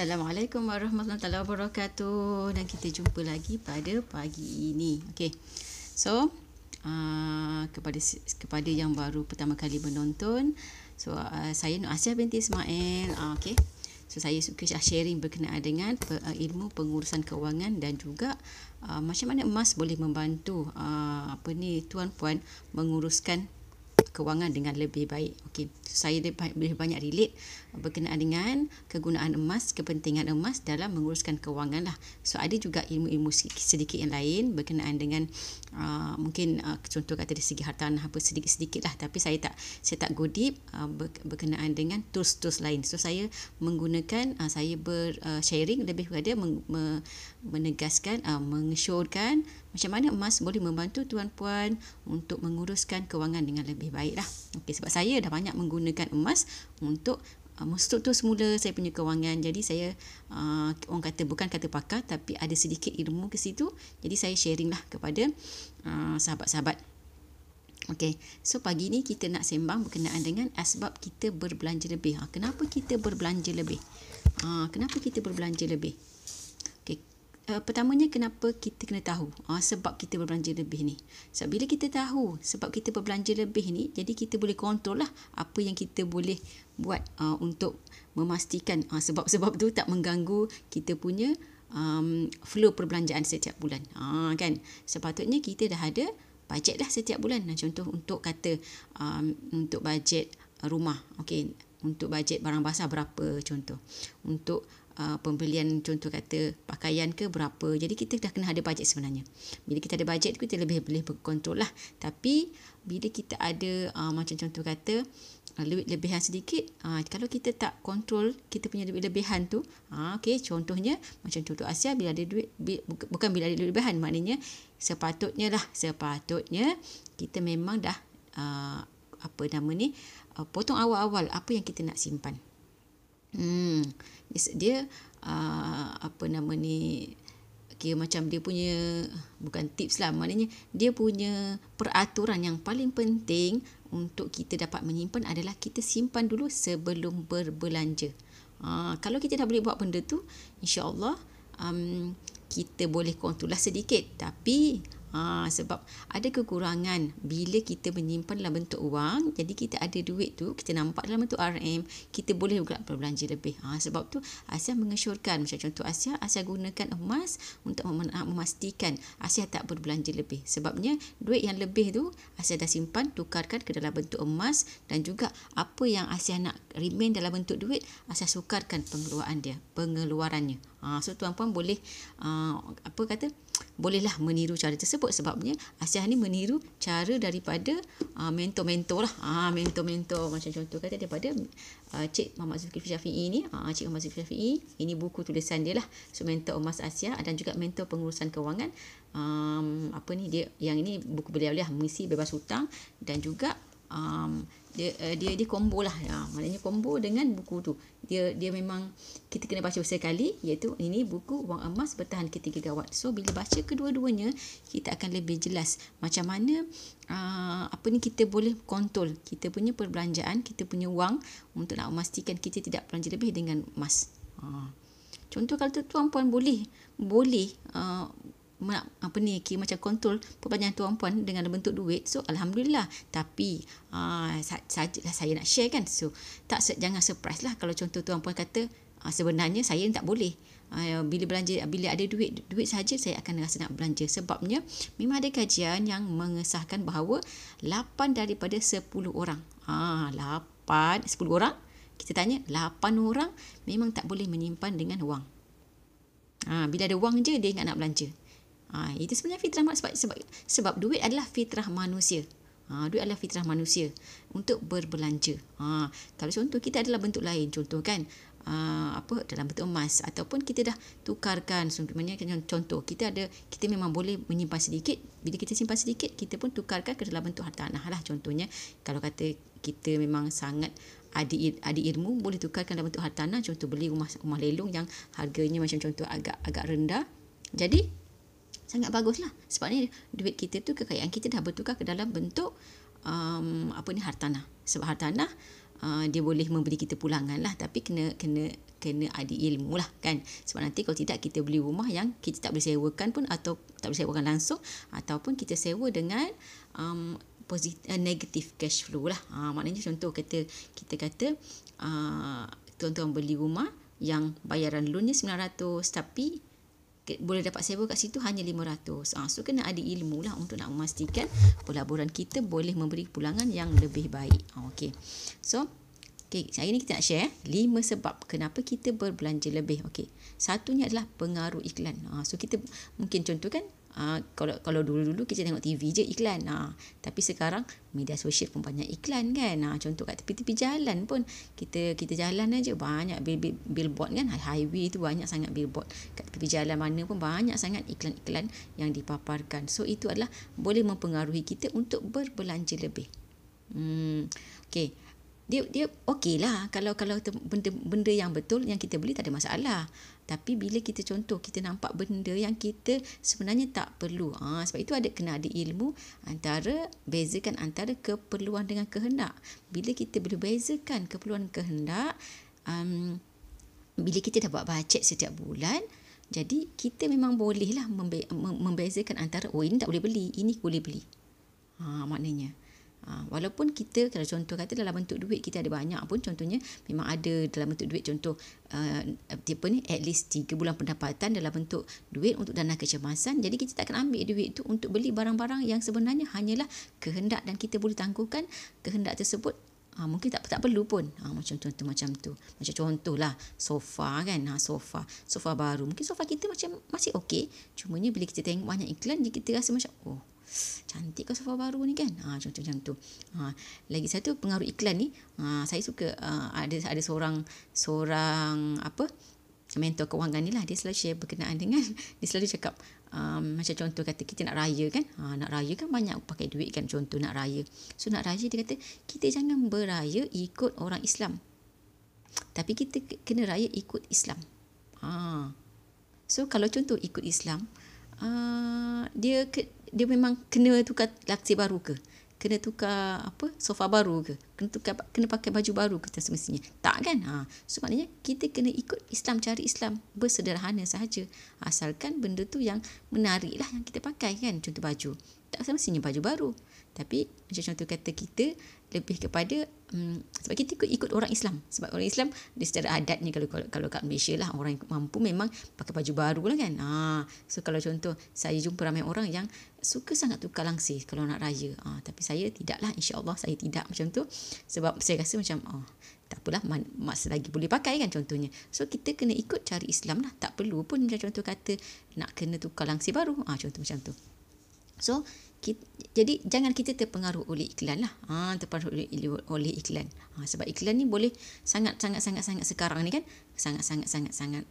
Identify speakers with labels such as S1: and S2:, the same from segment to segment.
S1: Assalamualaikum warahmatullahi wabarakatuh, dan kita jumpa lagi pada pagi ini. Okey. So, kepada yang baru pertama kali menonton, saya Nur Asia binti Ismail. Okey. So, saya suka sharing berkenaan dengan ilmu pengurusan kewangan dan juga macam mana emas boleh membantu tuan-puan menguruskan kewangan dengan lebih baik. Okey, saya lebih banyak relate berkenaan dengan kegunaan emas, kepentingan emas dalam menguruskan kewangan lah. So ada juga ilmu-ilmu sedikit yang lain berkenaan dengan mungkin contoh kata dari segi hartanah apa sedikit-sedikit lah, tapi saya tak go deep berkenaan dengan tools-tools lain. So saya menggunakan saya sharing lebih kepada menegaskan, mengesyorkan macam mana emas boleh membantu tuan-puan untuk menguruskan kewangan dengan lebih baik lah. Okey, sebab saya dah banyak menggunakan emas untuk struktur semula saya punya kewangan. Jadi saya orang kata bukan kata pakar, tapi ada sedikit ilmu ke situ. Jadi saya sharing lah kepada sahabat-sahabat. Okey, so pagi ni kita nak sembang berkenaan dengan asbab kita berbelanja lebih. Kenapa kita berbelanja lebih? Kenapa kita berbelanja lebih? Pertamanya, kenapa kita kena tahu sebab kita berbelanja lebih ni. Sebab bila kita tahu sebab kita berbelanja lebih ni, jadi kita boleh kontrol lah apa yang kita boleh buat untuk memastikan sebab-sebab tu tak mengganggu kita punya flow perbelanjaan setiap bulan. Kan? Sepatutnya kita dah ada bajet lah setiap bulan. Contoh untuk kata untuk bajet rumah. Okey, untuk bajet barang basah berapa contoh. Untuk pembelian contoh kata pakaian ke berapa. Jadi kita dah kena ada bajet sebenarnya. Bila kita ada bajet kita lebih boleh berkontrol lah. Tapi bila kita ada macam contoh kata duit lebihan sedikit, kalau kita tak kontrol kita punya duit lebihan tu, okey, contohnya macam contoh Asia bila ada duit, bukan bila ada duit lebihan, maknanya sepatutnya kita memang dah potong awal-awal apa yang kita nak simpan. Dia kira macam dia punya, bukan tips lah, maknanya dia punya peraturan yang paling penting untuk kita dapat menyimpan adalah kita simpan dulu sebelum berbelanja. Kalau kita dah boleh buat benda tu, insya-Allah kita boleh kontrol lah sedikit. Tapi sebab ada kekurangan bila kita menyimpan dalam bentuk wang, jadi kita ada duit tu, kita nampak dalam bentuk RM, kita boleh juga berbelanja lebih. Sebab tu Asia mengesyorkan, macam contoh Asia gunakan emas untuk memastikan Asia tak berbelanja lebih. Sebabnya duit yang lebih tu Asia dah simpan, tukarkan ke dalam bentuk emas, dan juga apa yang Asia nak remain dalam bentuk duit, Asia sukarkan pengeluarannya. So tuan-puan boleh bolehlah meniru cara tersebut. Sebabnya Asia ni meniru cara daripada mentor-mentor lah. Mentor-mentor macam contoh kata daripada Cik Muhammad Zulkifli Syafi'i ni. Cik Muhammad Zulkifli Syafi'i, ini buku tulisan dia lah. So mentor emas Asia dan juga mentor pengurusan kewangan. Dia yang ini buku beliau lah, Misi Bebas Hutang, dan juga dia combo lah, maknanya combo dengan buku tu. Dia memang kita kena baca sekali, iaitu ini buku Wang Emas Bertahan Ketika Gawat. So bila baca kedua-duanya, kita akan lebih jelas macam mana kita boleh kontrol kita punya perbelanjaan, kita punya wang, untuk nak memastikan kita tidak belanja lebih dengan emas. Contoh kalau tuan-puan boleh kira macam kontrol perbelanjaan tuan-puan dengan bentuk duit, so alhamdulillah. Tapi saya nak share kan, so jangan surprise lah kalau contoh tuan-puan kata sebenarnya saya tak boleh, bila ada duit saja saya akan rasa nak belanja. Sebabnya memang ada kajian yang mengesahkan bahawa 8 daripada 10 orang 10 orang, kita tanya 8 orang memang tak boleh menyimpan dengan wang. Bila ada wang je dia ingat nak belanja. Itu sebenarnya fitrah, sebab duit adalah fitrah manusia. Duit adalah fitrah manusia untuk berbelanja. Kalau contoh kita adalah bentuk lain, contoh kan dalam bentuk emas, ataupun kita dah tukarkan, contoh kita memang boleh menyimpan sedikit. Bila kita simpan sedikit, kita pun tukarkan ke dalam bentuk hartanah lah. Contohnya kalau kata kita memang sangat ada ilmu, boleh tukarkan dalam bentuk hartanah. Contoh beli rumah lelong yang harganya macam contoh agak rendah, jadi sangat baguslah. Sebabnya duit kita tu, kekayaan kita dah bertukar ke dalam bentuk hartanah. Sebab hartanah dia boleh memberi kita pulangan lah, tapi kena kena ada ilmu lah kan. Sebab nanti kalau tidak kita beli rumah yang kita tak boleh sewakan pun, atau tak boleh sewakan langsung, ataupun kita sewa dengan negative cash flow lah. Maknanya contoh kita kata tuan-tuan beli rumah yang bayaran loannya 900 tapi boleh dapat sewa kat situ hanya 500. So kena ada ilmu lah untuk nak memastikan pelaburan kita boleh memberi pulangan yang lebih baik. Okay. So hari ni kita nak share 5 sebab kenapa kita berbelanja lebih. Satunya adalah pengaruh iklan. So kita mungkin contoh kan, kalau dulu-dulu kita tengok TV je iklan, tapi sekarang media sosial pun banyak iklan kan. Contoh kat tepi-tepi jalan pun kita jalan aja banyak billboard kan, highway tu banyak sangat billboard, kat tepi jalan mana pun banyak sangat iklan-iklan yang dipaparkan. So itu adalah boleh mempengaruhi kita untuk berbelanja lebih. Dia okey lah kalau benda yang betul yang kita beli tak ada masalah. Tapi bila kita nampak benda yang kita sebenarnya tak perlu, sebab itu kena ada ilmu bezakan antara keperluan dengan kehendak. Bila kita boleh bezakan keperluan kehendak, bila kita dah buat bajet setiap bulan, jadi kita memang bolehlah membezakan antara ini tak boleh beli, ini boleh beli. Maknanya walaupun kita, kalau contoh kata dalam bentuk duit kita ada banyak pun, contohnya memang ada dalam bentuk duit, contoh at least 3 bulan pendapatan dalam bentuk duit untuk dana kecemasan, jadi kita tak akan ambil duit tu untuk beli barang-barang yang sebenarnya hanyalah kehendak dan kita boleh tangguhkan kehendak tersebut. Mungkin tak perlu pun. Macam contohlah sofa kan, sofa baru, mungkin sofa kita macam masih okey, cumanya bila kita tengok banyak iklan, kita rasa macam cantik ke sofa baru ni kan. Contoh macam tu. Lagi satu pengaruh iklan ni, saya suka ada seorang mentor kewangan ni lah, dia selalu share berkenaan dengan, dia selalu cakap macam contoh kata kita nak raya kan, banyak pakai duit kan, contoh nak raya. So nak raya, dia kata kita jangan beraya ikut orang Islam, tapi kita kena raya ikut Islam. So kalau contoh ikut Islam, dia memang kena tukar laksi baru ke, kena tukar sofa baru ke, kena pakai baju baru ke semestinya? Tak kan? So maknanya kita kena ikut Islam, cari Islam bersederhana sahaja, asalkan benda tu yang menarik lah yang kita pakai kan. Contoh baju, tak semestinya baju baru, tapi macam contoh kata kita lebih kepada sebab kita ikut orang Islam, sebab orang Islam dia secara adatnya, kalau kat Malaysia lah, orang yang mampu memang pakai baju baru lah kan. So kalau contoh saya jumpa ramai orang yang suka sangat tukar langsir kalau nak raya, tapi saya tidaklah, insya-Allah saya tidak macam tu, sebab saya rasa macam tak apalah, masa lagi boleh pakai kan contohnya. So kita kena ikut cari Islam lah, tak perlu pun macam contoh kata nak kena tukar langsir baru, contoh macam tu. So jadi jangan kita terpengaruh oleh iklan lah, terpengaruh oleh iklan, sebab iklan ni boleh sangat sekarang ni kan, sangat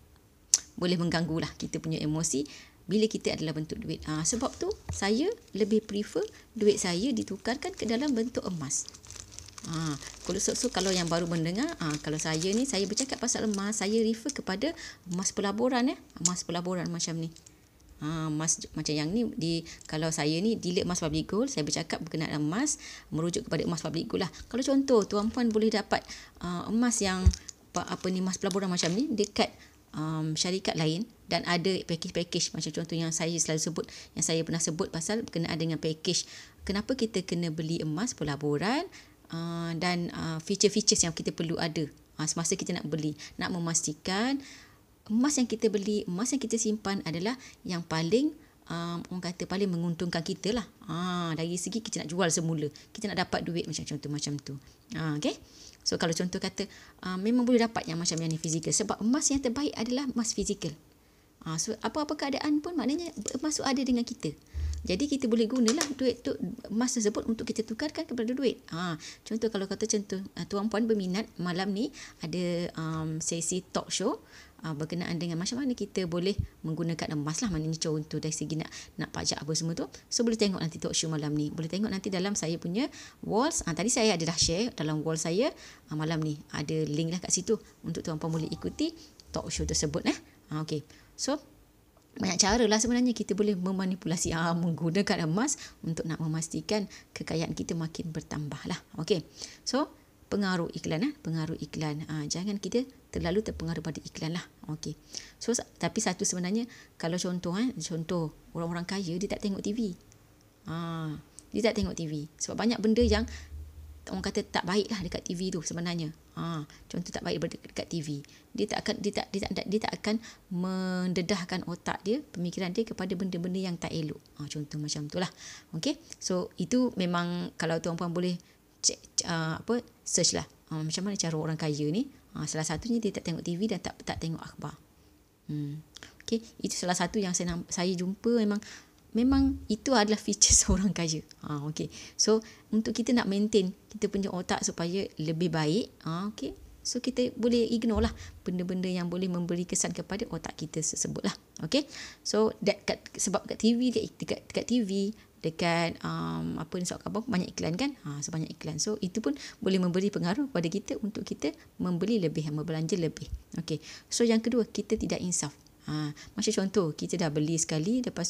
S1: boleh mengganggu lah kita punya emosi bila kita adalah bentuk duit. Sebab tu saya lebih prefer duit saya ditukarkan ke dalam bentuk emas. Kalau yang baru mendengar, kalau saya bercakap pasal emas, saya refer kepada emas pelaburan, emas pelaburan macam ni. Emas macam yang ni, kalau saya ni dealer emas public gold, saya bercakap berkenaan emas, merujuk kepada emas public gold lah. Kalau contoh tuan-puan boleh dapat emas yang emas pelaburan macam ni dekat syarikat lain, dan ada package macam contoh yang saya selalu sebut, yang saya pernah sebut pasal berkenaan dengan package, kenapa kita kena beli emas pelaburan, dan feature-features yang kita perlu ada semasa kita nak beli, nak memastikan emas yang kita beli, emas yang kita simpan adalah yang paling orang kata paling menguntungkan kita lah. Dari segi kita nak jual semula, kita nak dapat duit macam tu. Okay. So kalau contoh kata memang boleh dapat yang macam yang ni fizikal, sebab emas yang terbaik adalah emas fizikal. So apa-apa keadaan pun maknanya emas tu ada dengan kita. Jadi kita boleh gunalah duit tu, emas tersebut untuk kita tukarkan kepada duit. Contoh kalau kata contoh tuan-puan berminat malam ni ada sesi talk show berkenaan dengan macam mana kita boleh menggunakan emas lah, maknanya contoh dari segi nak pajak apa semua tu. So boleh tengok nanti talk show malam ni, boleh tengok nanti dalam saya punya walls. Tadi saya ada dah share dalam wall saya, malam ni ada link lah kat situ untuk tuan-puan boleh ikuti talk show tersebut. Okay. So banyak cara lah sebenarnya kita boleh memanipulasi menggunakan emas untuk nak memastikan kekayaan kita makin bertambah lah. Okay. So pengaruh iklan, jangan kita terlalu terpengaruh pada iklan lah. Okey. So tapi satu sebenarnya, kalau contoh orang-orang kaya dia tak tengok TV. Dia tak tengok TV sebab banyak benda yang orang kata tak baik lah dekat TV tu sebenarnya. Contoh tak baik dekat TV. Dia tak akan mendedahkan otak dia, pemikiran dia kepada benda-benda yang tak elok. Contoh macam tu lah. Okey. So itu memang kalau tuan-puan boleh search lah. Macam mana cara orang kaya ni. Salah satunya dia tak tengok TV dan tak tengok akhbar. Okey, itu salah satu yang saya jumpa memang itu adalah features orang kaya. Okey. So untuk kita nak maintain kita punya otak supaya lebih baik, okey. So kita boleh ignore lah benda-benda yang boleh memberi kesan kepada otak kita tersebut lah. Okey. So sebab dekat TV dekat TV dekat apa ni surat khabar banyak iklan kan, sebanyak iklan. So itu pun boleh memberi pengaruh pada kita untuk kita membeli lebih, membelanja lebih. Okey. So yang kedua, kita tidak insaf. Macam contoh, kita dah beli sekali, lepas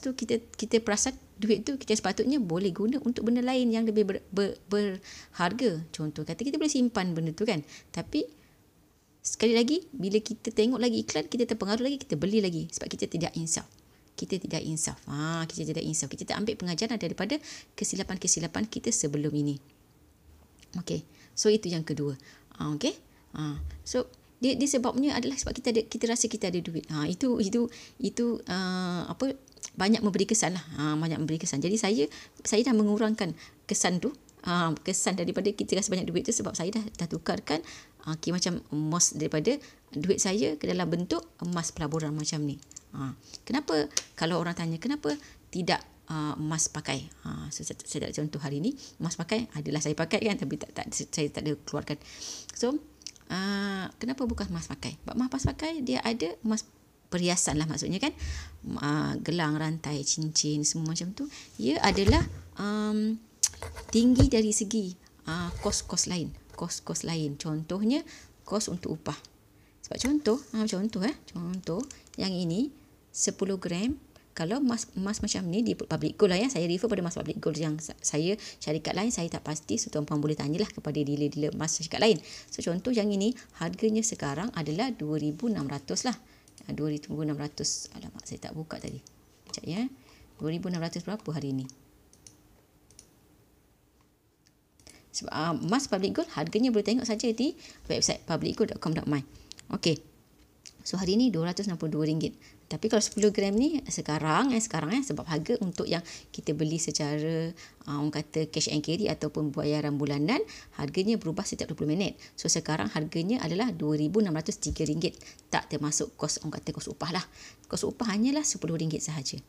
S1: tu kita perasan duit tu kita sepatutnya boleh guna untuk benda lain yang lebih berharga. Contoh kata kita boleh simpan benda tu kan, tapi sekali lagi bila kita tengok lagi iklan, kita terpengaruh lagi, kita beli lagi sebab kita tidak insaf. Kita tidak insaf. Kita tak ambil pengajaran daripada kesilapan-kesilapan kita sebelum ini. Okey. So itu yang kedua. Okey. So dia sebabnya adalah sebab kita rasa kita ada duit. Itu banyak memberi kesan lah. Banyak memberi kesan. Jadi saya dah mengurangkan kesan tu. Kesan daripada kita rasa banyak duit tu sebab saya dah tukarkan macam emas daripada duit saya ke dalam bentuk emas pelaburan macam ni. Kenapa kalau orang tanya kenapa tidak emas pakai, saya tak contoh hari ni emas pakai adalah saya pakai kan, tapi saya tak ada keluarkan. So kenapa bukan emas pakai? Emas pakai dia ada emas perhiasan lah maksudnya kan, gelang, rantai, cincin, semua macam tu. Ia adalah tinggi dari segi kos-kos lain. Contohnya kos untuk upah. Sebab contoh yang ini 10 gram. Kalau emas macam ni di public gold lah ya, saya refer pada emas public gold yang saya syarikat lain saya tak pasti, so tuan-puan boleh tanyalah kepada dealer-dealer emas syarikat lain. So contoh yang ini harganya sekarang adalah 2,600 lah. 2,600, alamak saya tak buka tadi. Sekejap ya. 2,600 berapa hari ni? Sebab emas public gold harganya boleh tengok saja di website publicgold.com.my. Okey. So hari ni RM262. Tapi kalau 10 gram ni sekarang sebab harga untuk yang kita beli secara orang kata cash and carry ataupun bayaran bulanan, harganya berubah setiap 20 minit. So sekarang harganya adalah RM2,603. Tak termasuk kos, orang kata kos upah lah. Kos upah hanyalah RM10 sahaja.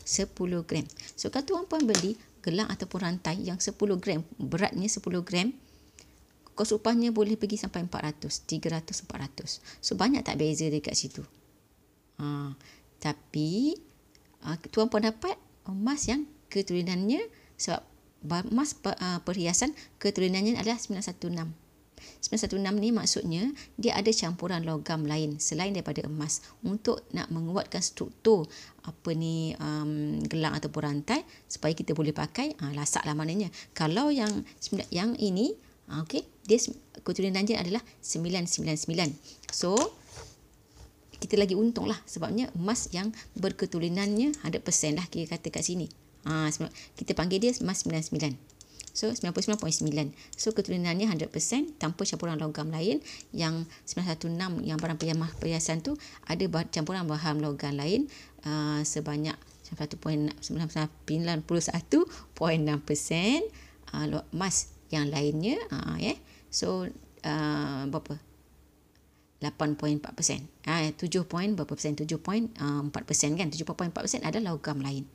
S1: 10 gram. So kalau tuan-puan beli gelang ataupun rantai yang 10 gram, beratnya 10 gram, kos upahnya boleh pergi sampai 400, 300, 400. So banyak tak beza dekat situ. Tapi tuan-puan dapat emas yang keturunannya, sebab emas perhiasan keturunannya adalah 916. 916 ni maksudnya dia ada campuran logam lain selain daripada emas untuk nak menguatkan struktur gelang ataupun rantai supaya kita boleh pakai. Lasak lah maknanya. Kalau yang ini okey, dia keturunannya adalah 999. So kita lagi untung lah sebabnya emas yang berketurunannya 100% lah kita kata kat sini. Kita panggil dia emas 99. So 99.9. So keturunannya 100% tanpa campuran logam lain. Yang 916 yang barang perhiasan tu ada campuran bahan logam lain sebanyak 91.6%. Emas yang lainnya so berapa? 8.4%. 7.4% kan? 7.4% adalah logam lain.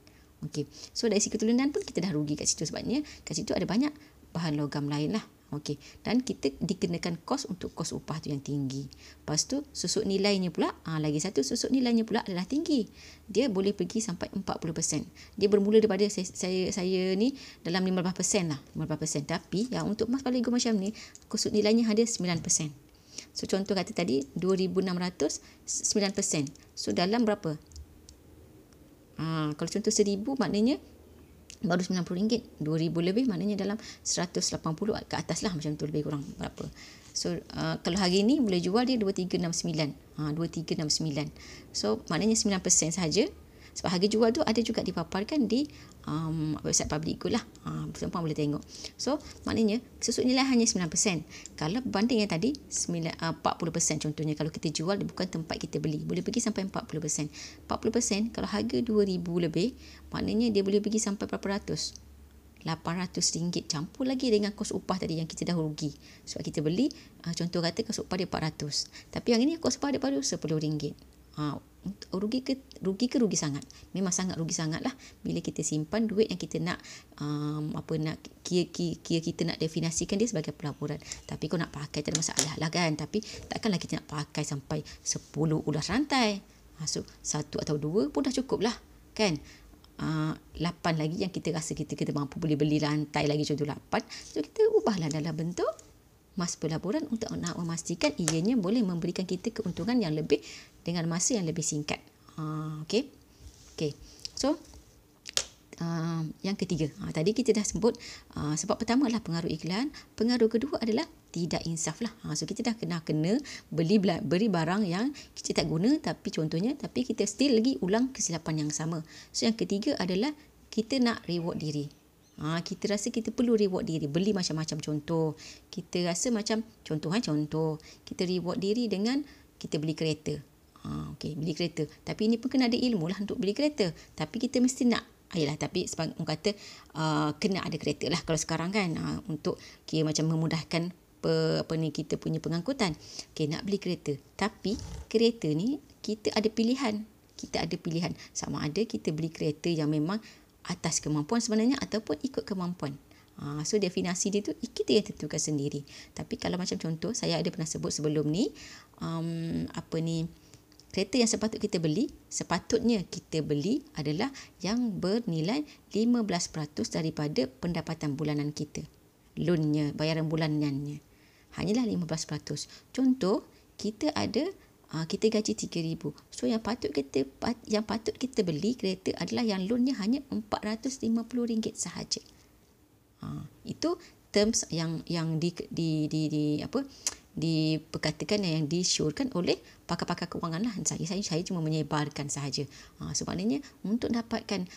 S1: Okey. So dari segi keturunan pun kita dah rugi kat situ sebabnya kat situ ada banyak bahan logam lain lah. Okey. Dan kita dikenakan kos untuk kos upah tu yang tinggi. Lepas tu susut nilainya pula, lagi satu susut nilainya pula adalah tinggi. Dia boleh pergi sampai 40%. Dia bermula daripada saya ni dalam 15% lah. 15%. Tapi yang untuk emas paling macam ni, susut nilainya ada 9%. So contoh kata tadi 2,600 9%. So dalam berapa? Kalau contoh 1,000 maknanya baru RM90, RM2,000 lebih, maknanya dalam 180 ke atas lah, macam tu, lebih kurang berapa. So kalau hari ni boleh jual dia 2369. 2369. So maknanya 9% sahaja. Sebab harga jual tu ada juga dipaparkan di website public good lah. Siapa boleh tengok. So maknanya susut nilai hanya 9%. Kalau banding yang tadi 40% contohnya, kalau kita jual bukan tempat kita beli, boleh pergi sampai 40%. 40% kalau harga RM2,000 lebih, maknanya dia boleh pergi sampai berapa ratus? RM800, campur lagi dengan kos upah tadi yang kita dah rugi. Sebab kita beli, contoh kata kos upah dia RM400. Tapi yang ini kos upah dia baru RM10. Rugi ke rugi sangat? Memang sangat rugi sangat lah bila kita simpan duit yang kita nak kira kita nak definisikan dia sebagai pelaburan. Tapi kau nak pakai tak ada masalah lah kan. Tapi takkanlah kita nak pakai sampai 10 ulas rantai. So 1 atau 2 pun dah cukup lah kan. 8 lagi yang kita rasa kita mampu boleh beli rantai lagi, contoh 8. So kita ubahlah dalam bentuk mas pelaburan untuk nak memastikan ianya boleh memberikan kita keuntungan yang lebih dengan masa yang lebih singkat. Okay. So yang ketiga, tadi kita dah sebut sebab pertama adalah pengaruh iklan, pengaruh kedua adalah tidak insaf lah. So kita dah kena beli barang yang kita tak guna, tapi kita still lagi ulang kesilapan yang sama. So yang ketiga adalah kita nak reward diri. Kita rasa kita perlu reward diri, beli macam-macam. Contoh, kita rasa macam contoh kita reward diri dengan kita beli kereta. Beli kereta. Tapi ini pun kena ada ilmu lah untuk beli kereta. Tapi kita mesti nak. Tapi sebab orang kata kena ada kereta lah kalau sekarang kan, untuk kira macam memudahkan kita punya pengangkutan. Nak beli kereta. Tapi kereta ni kita ada pilihan. Sama ada kita beli kereta yang memang atas kemampuan sebenarnya ataupun ikut kemampuan. So definisi dia tu kita yang tentukan sendiri. Tapi kalau macam contoh saya ada pernah sebut sebelum ni, kereta yang sepatutnya kita beli adalah yang bernilai 15% daripada pendapatan bulanan kita. Loannya, bayaran bulanannya. Hanyalah 15%. Contoh, kita gaji RM3,000. So yang patut kita beli kereta adalah yang loannya hanya RM450 sahaja. Itu terms yang diperkatakan yang disyorkan oleh pakar-pakar kewangan lah. Saya cuma menyebarkan sahaja. So maknanya untuk dapatkan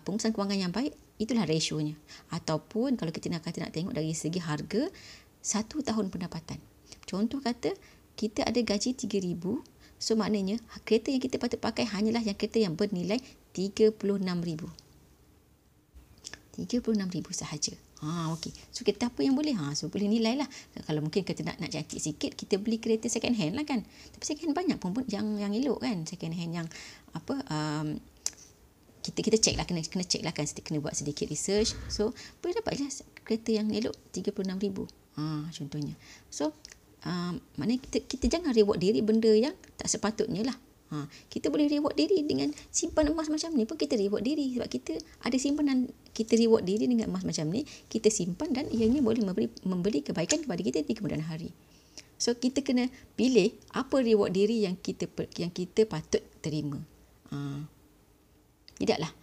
S1: pengurusan kewangan yang baik, itulah rasionya. Ataupun kalau kita nak tengok dari segi harga 1 tahun pendapatan. Contoh kata kita ada gaji RM3,000, so maknanya kereta yang kita patut pakai hanyalah yang kereta yang bernilai RM36,000. RM36,000 sahaja. Okey. So kita apa yang boleh? So boleh nilai lah. Kalau mungkin kita nak cantik sikit, kita beli kereta second hand lah kan. Tapi second hand banyak pun yang elok kan. Second hand yang kita check lah, kena check lah kan, kena buat sedikit research. So boleh dapat je kereta yang elok RM36,000. Contohnya. So maknanya kita jangan reward diri benda yang tak sepatutnya lah. Kita boleh reward diri dengan simpan emas macam ni pun kita reward diri. Sebab kita ada simpanan, kita reward diri dengan emas macam ni, kita simpan dan ianya boleh memberi kebaikan kepada kita di kemudian hari. So kita kena pilih apa reward diri yang kita patut terima. Tidaklah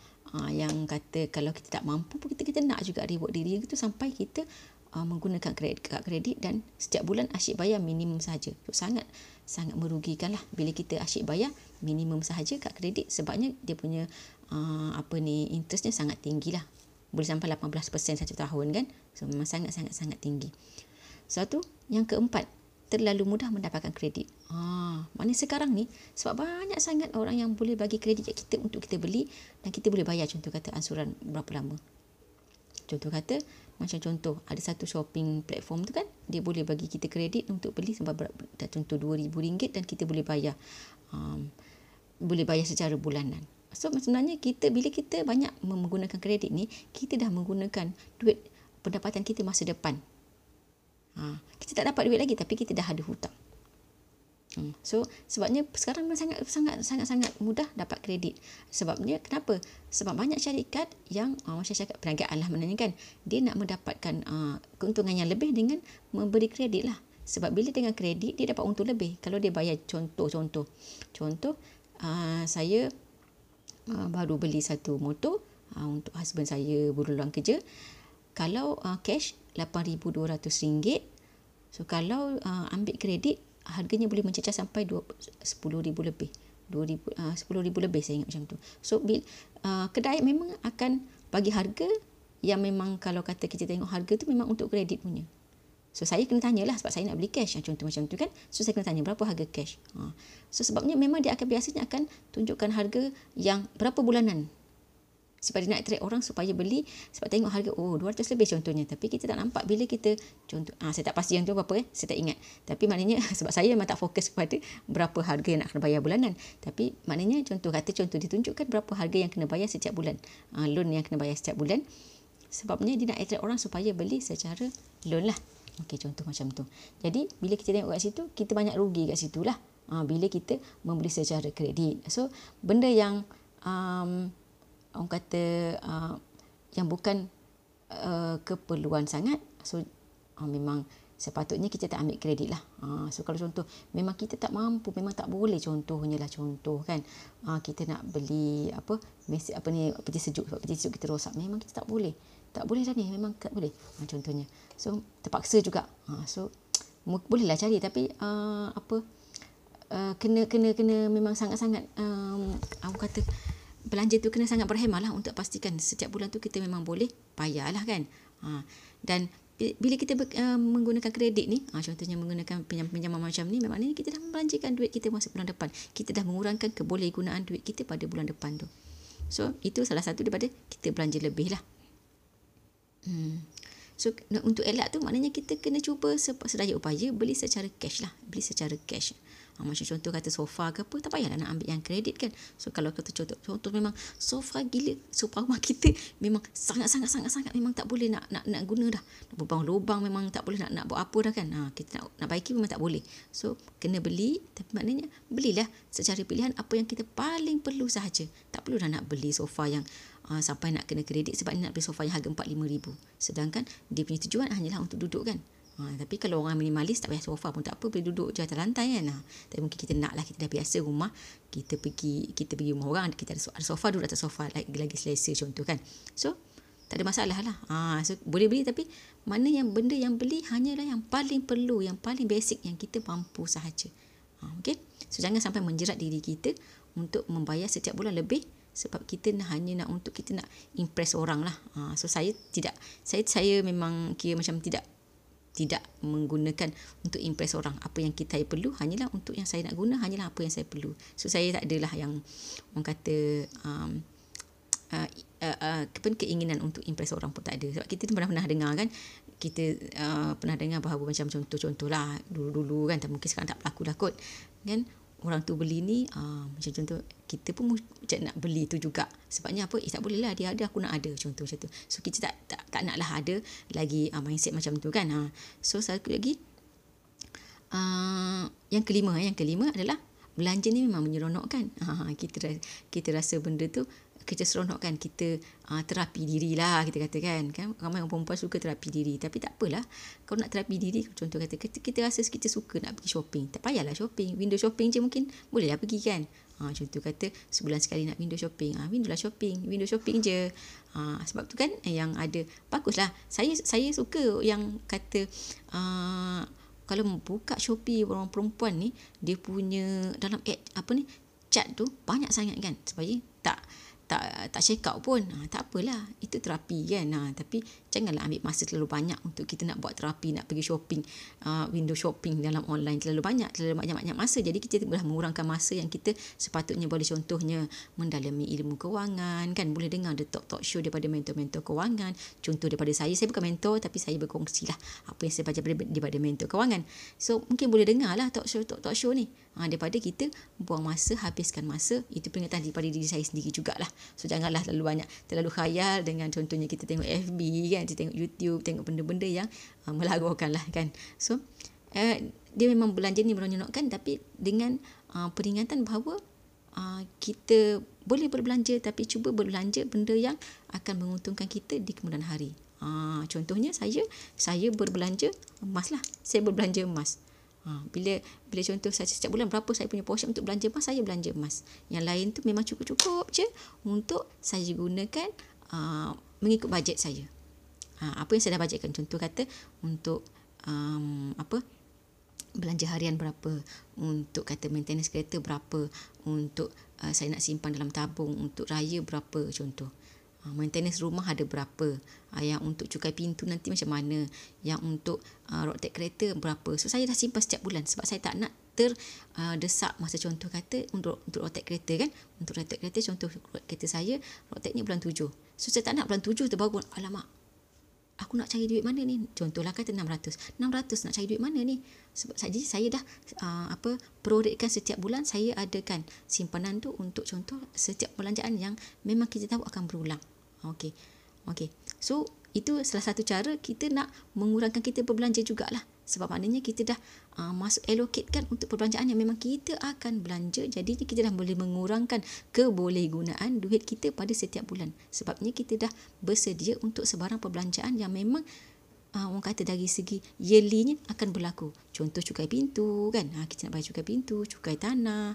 S1: yang kata kalau kita tak mampu pun kita nak juga reward diri itu sampai kita menggunakan kad kredit dan setiap bulan asyik bayar minimum sahaja. So, sangat merugikan lah bila kita asyik bayar minimum sahaja kad kredit, sebabnya dia punya interestnya sangat tinggi lah. Boleh sampai 18% 1 tahun kan. So memang sangat tinggi. Satu, yang keempat, terlalu mudah mendapatkan kredit. Maknanya sekarang ni sebab banyak sangat orang yang boleh bagi kredit kita untuk kita beli dan kita boleh bayar, contoh kata ansuran berapa lama. Contoh kata, macam contoh ada satu shopping platform tu kan, dia boleh bagi kita kredit untuk beli sebab contoh RM2,000 dan kita boleh bayar secara bulanan. So sebenarnya bila kita banyak menggunakan kredit ni, kita dah menggunakan duit pendapatan kita masa depan. Kita tak dapat duit lagi tapi kita dah ada hutang. So sebabnya sekarang sangat mudah dapat kredit. Sebabnya kenapa? Sebab banyak syarikat yang syarikat perniagaan lah maknanya kan, dia nak mendapatkan keuntungan yang lebih dengan memberi kredit lah. Sebab bila dengan kredit dia dapat untung lebih. Kalau dia bayar contoh saya baru beli satu motor, untuk husband saya berulang kerja. Kalau cash RM8,200. So kalau ambil kredit, harganya boleh mencecah sampai RM10,000 lebih. 10,000 lebih, saya ingat macam tu. So kedai memang akan bagi harga yang memang, kalau kata kita tengok harga tu memang untuk kredit punya. So saya kena tanyalah sebab saya nak beli cash, contoh macam tu kan. So saya kena tanya berapa harga cash. So sebabnya memang dia akan biasanya akan tunjukkan harga yang berapa bulanan, sebab dia nak attract orang supaya beli, sebab tengok harga 200 lebih contohnya, tapi kita tak nampak bila kita contoh, saya tak pasti yang tu berapa, saya tak ingat, tapi maknanya sebab saya memang tak fokus kepada berapa harga yang nak kena bayar bulanan, tapi maknanya contoh ditunjukkan berapa harga yang kena bayar setiap bulan, loan yang kena bayar setiap bulan, sebabnya dia nak attract orang supaya beli secara loan lah. Okey, contoh macam tu. Jadi bila kita tengok kat situ, kita banyak rugi kat situ lah, bila kita membeli secara kredit. So benda yang orang kata yang bukan keperluan sangat, so memang sepatutnya kita tak ambil kredit lah. So kalau contoh memang kita tak mampu, memang tak boleh, contohnya lah, contoh kan, kita nak beli peti sejuk, sebab peti sejuk kita rosak, memang kita tak boleh lah ni, memang tak boleh, contohnya. So terpaksa juga, so bolehlah cari, tapi kena memang sangat-sangat aku kata belanja tu kena sangat berhemah lah, untuk pastikan setiap bulan tu kita memang boleh bayar lah kan. Dan bila kita menggunakan kredit ni, contohnya menggunakan pinjaman macam ni, memang ni kita dah membelanjakan duit kita masa bulan depan, kita dah mengurangkan kebolehgunaan duit kita pada bulan depan tu. So itu salah satu daripada kita belanja lebih lah. So untuk elak tu, maknanya kita kena cuba sedaya upaya beli secara cash lah, beli secara cash. Macam contoh kata sofa ke apa, tak payahlah nak ambil yang kredit kan. So kalau kata contoh memang sofa gila, sofa rumah kita memang sangat memang tak boleh nak guna dah, nak lubang memang tak boleh nak buat apa dah kan, kita nak baiki memang tak boleh. So kena beli, tapi maknanya belilah secara pilihan apa yang kita paling perlu sahaja. Tak perlu dah nak beli sofa yang sampai nak kena kredit, sebab nak beli sofa yang harga RM45,000, sedangkan dia punya tujuan hanyalah untuk duduk kan. Tapi kalau orang minimalis tak payah sofa pun tak apa, boleh duduk je atas lantai kan. Tapi mungkin kita nak lah, kita dah biasa rumah, kita pergi rumah orang, kita ada sofa, duduk atas sofa lagi selesa contoh kan. So tak ada masalah lah. So boleh beli, tapi mana yang benda yang beli hanyalah yang paling perlu, yang paling basic, yang kita mampu sahaja. Okay? So jangan sampai menjerat diri kita untuk membayar setiap bulan lebih, sebab kita hanya nak untuk kita nak impress orang lah. So saya memang kira macam tidak menggunakan untuk impress orang. Apa yang kita perlu hanyalah untuk yang saya nak guna, hanyalah apa yang saya perlu. So saya tak adalah yang orang kata keinginan untuk impress orang pun tak ada. Sebab kita pernah dengar kan, kita pernah dengar bahawa macam contoh lah dulu kan, mungkin sekarang tak berlaku lah kot kan, orang tu beli ni, macam contoh kita pun macam nak beli tu juga, sebabnya apa, tak boleh lah, dia ada aku nak ada, contoh macam tu. So kita tak nak lah ada lagi mindset macam tu kan. So satu lagi, yang kelima adalah belanja ni memang menyeronokkan. Kita rasa benda tu kita seronokkan, kita terapi diri lah, kita kata kan ramai orang perempuan suka terapi diri, tapi tak apalah kalau nak terapi diri, contoh kata kita rasa kita suka nak pergi shopping, tak payahlah shopping, window shopping je mungkin bolehlah pergi kan. Contoh kata sebulan sekali nak window shopping, window shopping je. Sebab tu kan yang ada baguslah, saya suka yang kata kalau buka Shopee orang perempuan ni, dia punya dalam chat tu banyak sangat kan, supaya tak check out pun. Tak apalah, itu terapi kan. Tapi janganlah ambil masa terlalu banyak untuk kita nak buat terapi, nak pergi shopping, window shopping dalam online, terlalu banyak masa. Jadi kita boleh mengurangkan masa yang kita sepatutnya boleh, contohnya mendalami ilmu kewangan kan, boleh dengar the talk show daripada mentor-mentor kewangan. Contoh daripada saya bukan mentor, tapi saya berkongsi lah apa yang saya baca daripada mentor kewangan. So mungkin boleh dengar lah talk show ni, daripada kita buang masa, habiskan masa. Itu peringatan daripada diri saya sendiri jugalah. So janganlah terlalu khayal dengan contohnya kita tengok FB kan, kita tengok YouTube, tengok benda-benda yang melagukan lah kan. So dia memang belanja ni menyeronokkan, tapi dengan peringatan bahawa kita boleh berbelanja, tapi cuba berbelanja benda yang akan menguntungkan kita di kemudian hari. Contohnya saya berbelanja emas lah, saya berbelanja emas. Bila contoh saya setiap bulan berapa saya punya portion untuk belanja emas, saya belanja emas. Yang lain tu memang cukup je untuk saya gunakan mengikut bajet saya. Apa yang saya dah bajetkan. Contoh kata untuk belanja harian berapa, untuk kata maintenance kereta berapa, untuk saya nak simpan dalam tabung untuk raya berapa contoh. Maintenance rumah ada berapa, yang untuk cukai pintu nanti macam mana, yang untuk road tax kereta berapa. So saya dah simpan setiap bulan sebab saya tak nak terdesak masa contoh kata untuk road tax kereta kan. Untuk road tax kereta, contoh kereta saya road taxnya bulan 7. So saya tak nak bulan 7 terbaru, alamak, aku nak cari duit mana ni? Contohlah kata 600 nak cari duit mana ni? Sebab saya dah proratekan setiap bulan, saya adakan simpanan tu untuk contoh setiap belanjaan yang memang kita tahu akan berulang. Okey. So itu salah satu cara kita nak mengurangkan kita berbelanja jugalah. Sebab maknanya kita dah masuk allocate kan untuk perbelanjaan yang memang kita akan belanja. Jadinya kita dah boleh mengurangkan kebolehgunaan duit kita pada setiap bulan. Sebabnya kita dah bersedia untuk sebarang perbelanjaan yang memang orang kata dari segi yearly-nya akan berlaku. Contoh cukai pintu kan. Kita nak bayar cukai pintu, cukai tanah,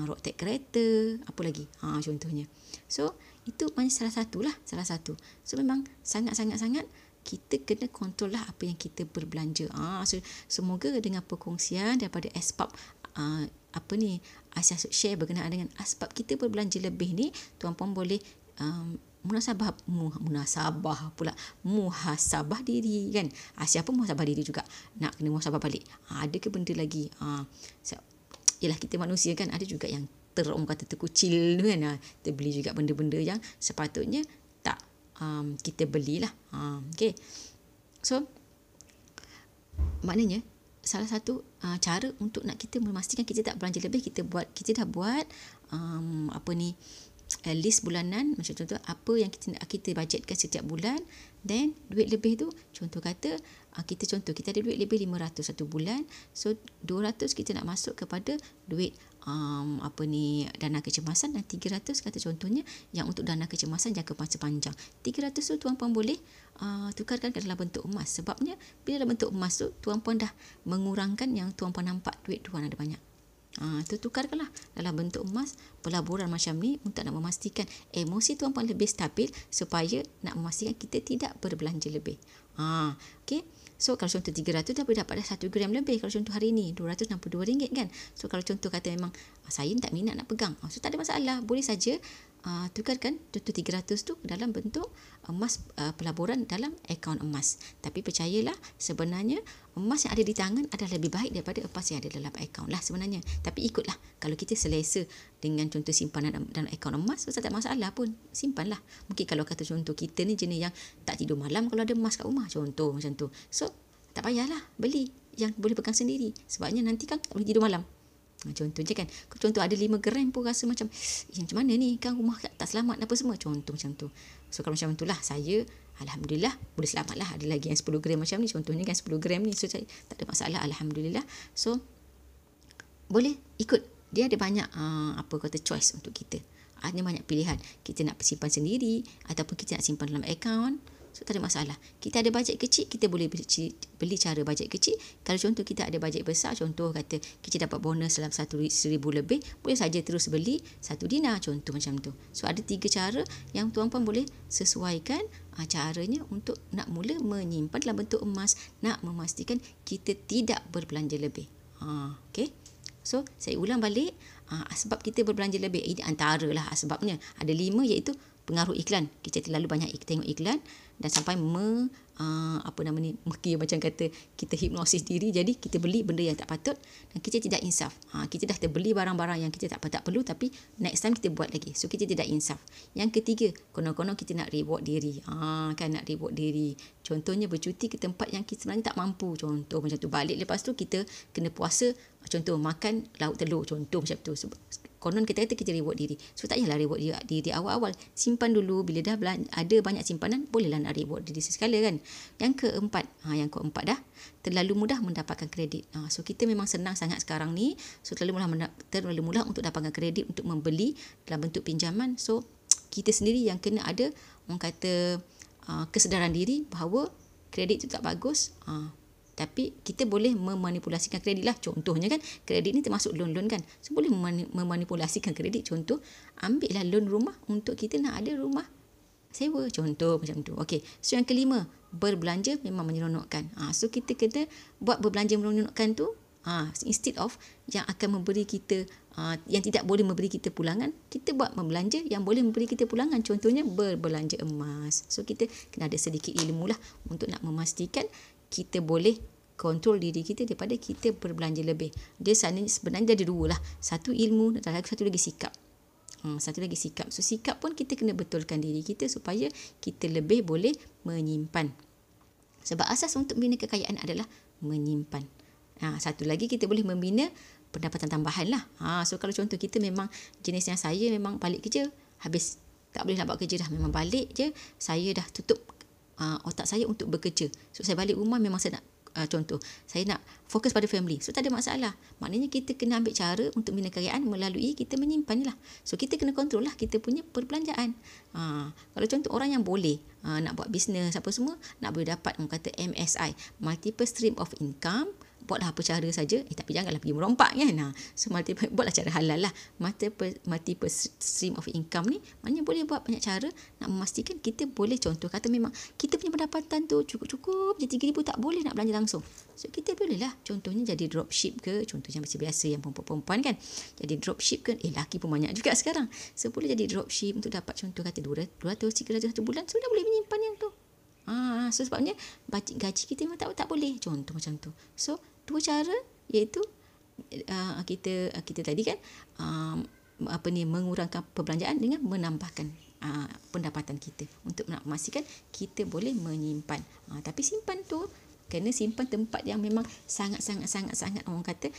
S1: road tax kereta, apa lagi? Contohnya. So itu salah satu. So memang sangat-sangat kita kena kontrol lah apa yang kita berbelanja. So semoga dengan perkongsian daripada asbab Aisyah share berkenaan dengan asbab kita berbelanja lebih ni, tuan-puan boleh muhasabah diri kan. Aisyah pun muhasabah diri juga, nak kena muhasabah balik. Ada ke benda lagi? Yalah, kita manusia kan, ada juga yang orang kata terkucil kan. Terbeli juga benda-benda yang sepatutnya tak kita belilah. Okay. So maknanya salah satu cara untuk nak kita memastikan kita tak belanja lebih, kita dah buat list bulanan. Macam contoh apa yang kita bajetkan setiap bulan, then duit lebih tu contoh kata kita ada duit lebih 500 satu bulan, so 200 kita nak masuk kepada duit dana kecemasan, dan 300 kata contohnya yang untuk dana kecemasan jangka masa panjang. 300 tu tuan-puan boleh tukarkan ke dalam bentuk emas. Sebabnya bila dalam bentuk emas tu tuan-puan dah mengurangkan yang tuan-puan nampak duit tuan ada banyak. Tu tukarkanlah dalam bentuk emas, pelaburan macam ni untuk nak memastikan emosi tuan-puan lebih stabil, supaya nak memastikan kita tidak berbelanja lebih. Okay. So kalau contoh 300 dah dapat dah 1 gram lebih. Kalau contoh hari ni RM262 kan. So kalau contoh kata memang saya tak minat nak pegang, so tak ada masalah, boleh saja tukarkan contoh 300 tu dalam bentuk emas, pelaburan dalam akaun emas. Tapi percayalah, sebenarnya emas yang ada di tangan adalah lebih baik daripada emas yang ada dalam akaun lah sebenarnya. Tapi ikutlah, kalau kita selesa dengan contoh simpanan dalam akaun emas, so tak ada masalah pun, simpanlah. Mungkin kalau kata contoh kita ni jenis yang tak tidur malam kalau ada emas kat rumah, contoh macam tu, so tak payahlah beli yang boleh pegang sendiri, sebabnya nanti kan tak boleh tidur malam. Contoh je kan, contoh ada 5 gram pun rasa macam macam mana ni kan, rumah tak selamat apa semua, contoh macam tu. So kalau macam itulah, saya alhamdulillah boleh selamat lah. Ada lagi yang 10 gram macam ni, contohnya kan 10 gram ni, so saya tak ada masalah, alhamdulillah. So boleh ikut, dia ada banyak choice untuk kita. Ada banyak pilihan, kita nak simpan sendiri ataupun kita nak simpan dalam akaun. So tak ada masalah. Kita ada bajet kecil, kita boleh beli cara bajet kecil. Kalau contoh kita ada bajet besar, contoh kata kita dapat bonus dalam 1,000 lebih, boleh saja terus beli 1 dinar, contoh macam tu. So ada 3 cara yang tuan-puan boleh sesuaikan caranya untuk nak mula menyimpan dalam bentuk emas, nak memastikan kita tidak berbelanja lebih. Okay. So saya ulang balik, asbab kita berbelanja lebih, ini antaralah asbabnya. Ada 5, iaitu pengaruh iklan. Kita terlalu banyak tengok iklan dan sampai mungkin macam kata kita hipnosis diri, jadi kita beli benda yang tak patut dan kita tidak insaf. Kita dah terbeli barang-barang yang kita tak perlu, tapi next time kita buat lagi. So kita tidak insaf. Yang ketiga, konon-konon kita nak reward diri. Nak reward diri. Contohnya bercuti ke tempat yang kita sebenarnya tak mampu. Contoh macam tu. Balik lepas tu kita kena puasa, contoh makan lauk telur, contoh macam tu. Konon kita kata kita reward diri. So tak payahlah reward diri awal-awal. Simpan dulu, bila dah ada banyak simpanan, bolehlah nak reward diri sekali kan. Yang keempat dah, terlalu mudah mendapatkan kredit. So kita memang senang sangat sekarang ni. So terlalu mudah untuk dapatkan kredit untuk membeli dalam bentuk pinjaman. So kita sendiri yang kena ada orang kata kesedaran diri bahawa kredit itu tak bagus. Tapi kita boleh memanipulasikan kredit lah. Contohnya kan, kredit ni termasuk loan kan. So boleh memanipulasikan kredit. Contoh, ambillah loan rumah untuk kita nak ada rumah sewa. Contoh macam tu. Okey. So yang kelima, berbelanja memang menyeronokkan. So kita kena buat berbelanja menyeronokkan tu instead of yang akan memberi kita yang tidak boleh memberi kita pulangan, kita buat membelanja yang boleh memberi kita pulangan. Contohnya berbelanja emas. So kita kena ada sedikit ilmu lah untuk nak memastikan kita boleh kontrol diri kita daripada kita berbelanja lebih. Dia sebenarnya ada dua lah. Satu ilmu dan satu lagi sikap. Satu lagi sikap. So sikap pun kita kena betulkan diri kita supaya kita lebih boleh menyimpan. Sebab asas untuk membina kekayaan adalah menyimpan. Satu lagi kita boleh membina pendapatan tambahan lah. So kalau contoh kita memang jenis yang saya memang balik kerja, habis tak boleh nak buat kerja dah, memang balik je, saya dah tutup otak saya untuk bekerja. So saya balik rumah memang saya nak contoh, saya nak fokus pada family. So tak ada masalah. Maknanya kita kena ambil cara untuk membina kekayaan melalui kita menyimpan lah. So kita kena kontrol lah kita punya perbelanjaan. Kalau contoh orang yang boleh nak buat bisnes apa semua, nak boleh dapat orang kata MSI, multiple stream of income, buatlah apa cara saja, tapi janganlah pergi merompak kan. So buatlah cara halal lah. Multiple stream of income ni maknanya boleh buat banyak cara nak memastikan kita boleh, contoh kata memang kita punya pendapatan tu cukup-cukup je 3,000, tak boleh nak belanja langsung. So kita boleh lah contohnya jadi dropship ke, contohnya macam biasa yang perempuan-perempuan kan, jadi dropship ke, lelaki pun banyak juga sekarang. So boleh jadi dropship untuk dapat contoh kata 200, 300 satu bulan, sudah boleh menyimpan yang tu. So sebabnya gaji kita memang tak boleh, contoh macam tu. So dua cara iaitu kita tadi kan mengurangkan perbelanjaan dengan menambahkan pendapatan kita untuk nak memastikan kita boleh menyimpan. Tapi simpan tu kena simpan tempat yang memang sangat orang kata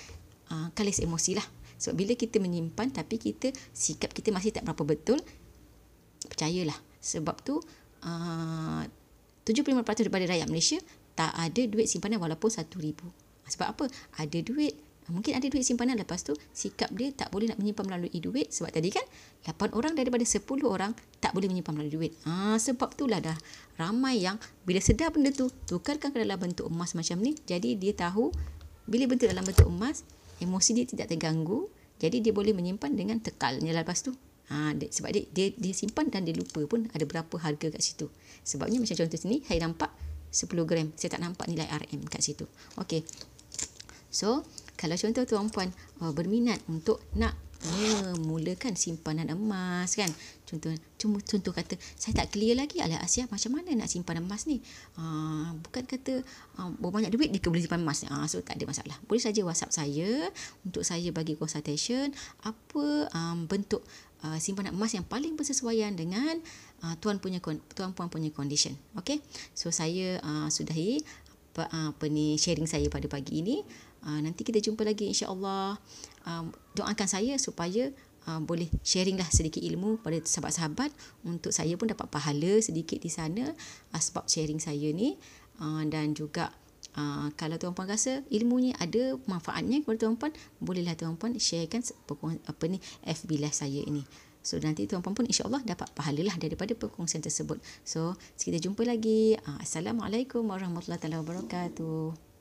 S1: kalis emosi lah. Sebab bila kita menyimpan tapi sikap kita masih tak berapa betul, percayalah, sebab tu 75% daripada rakyat Malaysia tak ada duit simpanan walaupun 1,000. Sebab apa? Ada duit, mungkin ada duit simpanan, lepas tu sikap dia tak boleh nak menyimpan melalui duit. Sebab tadi kan 8 orang daripada 10 orang tak boleh menyimpan melalui duit. Sebab itulah dah ramai yang bila sedar benda tu, tukarkan ke dalam bentuk emas macam ni. Jadi dia tahu bila bentuk dalam bentuk emas, emosi dia tidak terganggu. Jadi dia boleh menyimpan dengan tekalnya lepas tu. Sebab dia simpan dan dia lupa pun ada berapa harga kat situ. Sebabnya macam contoh sini, saya nampak 10 gram. Saya tak nampak nilai RM kat situ. Okey. So, kalau contoh tuan-puan berminat untuk nak memulakan simpanan emas kan. Contoh kata, saya tak clear lagi ala Asia macam mana nak simpan emas ni. Bukan kata banyak duit dia boleh simpan emas. So tak ada masalah. Boleh saja WhatsApp saya untuk saya bagi consultation apa bentuk simpanan emas yang paling bersesuaian dengan tuan puan punya condition. Okay. So saya sudahi sharing saya pada pagi ini. Nanti kita jumpa lagi insya-Allah. Doakan saya supaya boleh sharing lah sedikit ilmu pada sahabat-sahabat, untuk saya pun dapat pahala sedikit di sana sebab sharing saya ni. Dan juga kalau tuan-puan rasa ilmunya ada manfaatnya kepada tuan-puan, bolehlah tuan-puan sharekan FB live saya ini. So nanti tuan-puan pun insya-Allah dapat pahala lah daripada perkongsian tersebut. So kita jumpa lagi. Assalamualaikum warahmatullahi wabarakatuh.